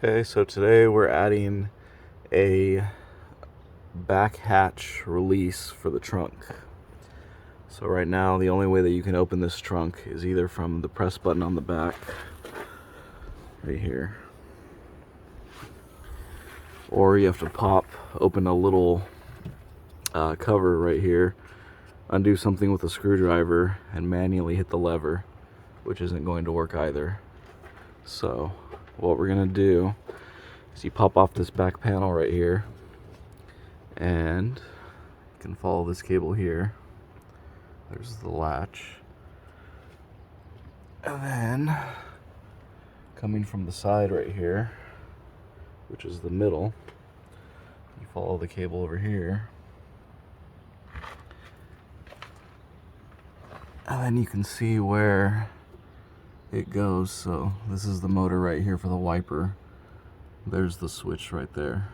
Okay, so today we're adding a back hatch release for the trunk. So right now the only way that you can open this trunk is either from the press button on the back, right here, or you have to open a little cover right here, undo something with a screwdriver, and manually hit the lever, which isn't going to work either. So what we're gonna do is you pop off this back panel right here, and you can follow this cable here. There's the latch. And then coming from the side right here, which is the middle, you follow the cable over here. And then you can see where it goes. So this is the motor right here for the wiper. There's the switch right there.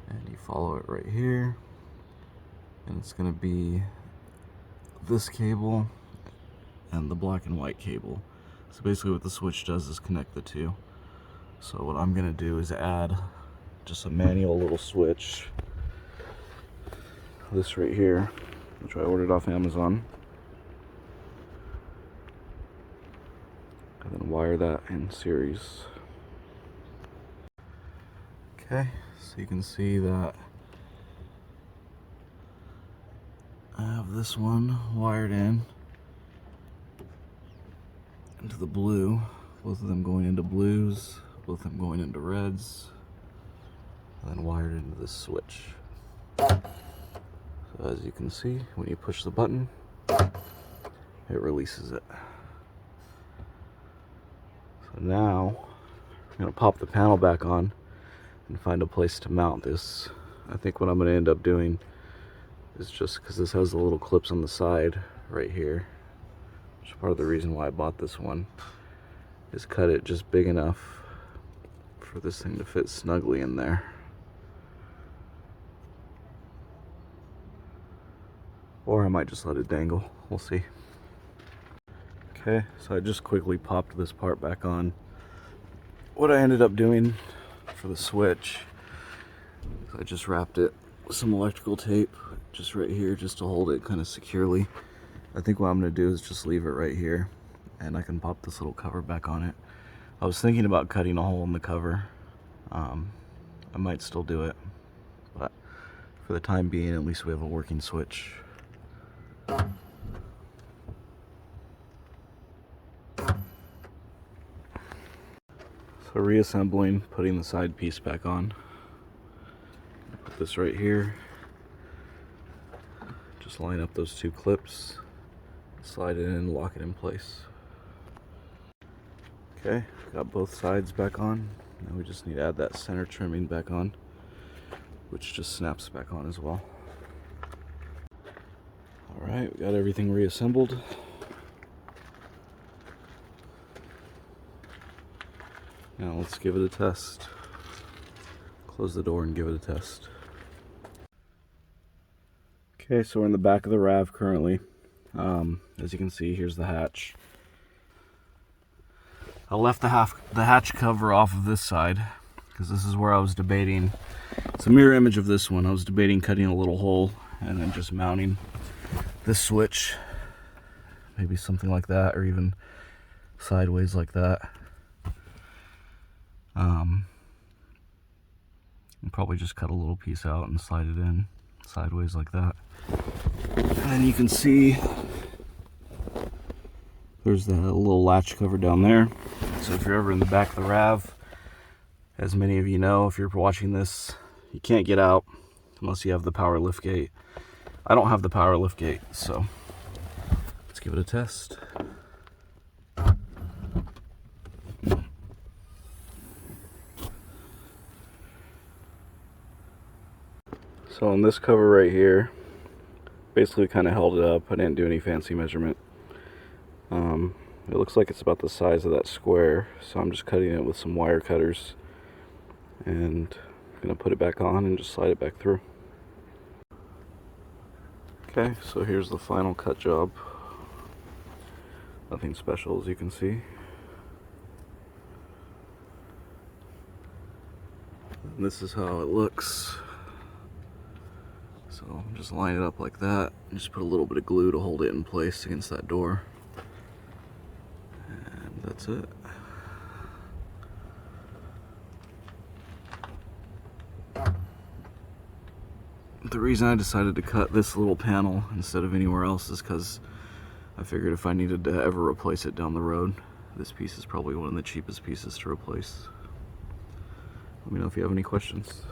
And you follow it right here. And it's going to be this cable and the black and white cable. So basically what the switch does is connect the two. So what I'm going to do is add just a manual little switch. This right here, which I ordered off Amazon. And then wire that in series. Okay, so you can see that I have this one wired into the blue, both of them going into blues, both of them going into reds, and then wired into this switch. So as you can see, when you push the button, it releases it. So now I'm going to pop the panel back on and find a place to mount this. I think what I'm going to end up doing is, just because this has the little clips on the side right here, which is part of the reason why I bought this one, is cut it just big enough for this thing to fit snugly in there. Or I might just let it dangle, we'll see. Okay, so I just quickly popped this part back on. What I ended up doing for the switch, I just wrapped it with some electrical tape just right here, just to hold it kind of securely. I think what I'm going to do is just leave it right here, and I can pop this little cover back on it. I was thinking about cutting a hole in the cover. I might still do it, but for the time being, at least we have a working switch. So reassembling, putting the side piece back on. Put this right here. Just line up those two clips, slide it in, lock it in place. Okay, got both sides back on. Now we just need to add that center trimming back on, which just snaps back on as well. Alright, we got everything reassembled. Now let's give it a test. Close the door and give it a test. Okay, so we're in the back of the RAV currently. As you can see, here's the hatch. I left the hatch cover off of this side because this is where I was debating. It's a mirror image of this one. I was debating cutting a little hole and then just mounting this switch, maybe something like that, or even sideways like that. And probably just cut a little piece out and slide it in sideways like that. And then you can see there's the little latch cover down there. So if you're ever in the back of the RAV, as many of you know, if you're watching this, you can't get out unless you have the power liftgate. I don't have the power liftgate, so let's give it a test. So on this cover right here, basically kind of held it up. I didn't do any fancy measurement. It looks like it's about the size of that square, so I'm just cutting it with some wire cutters and I'm gonna put it back on and just slide it back through. Okay, so here's the final cut job. Nothing special, as you can see. And this is how it looks. So just line it up like that, and just put a little bit of glue to hold it in place against that door. And that's it. The reason I decided to cut this little panel instead of anywhere else is because I figured if I needed to ever replace it down the road, this piece is probably one of the cheapest pieces to replace. Let me know if you have any questions.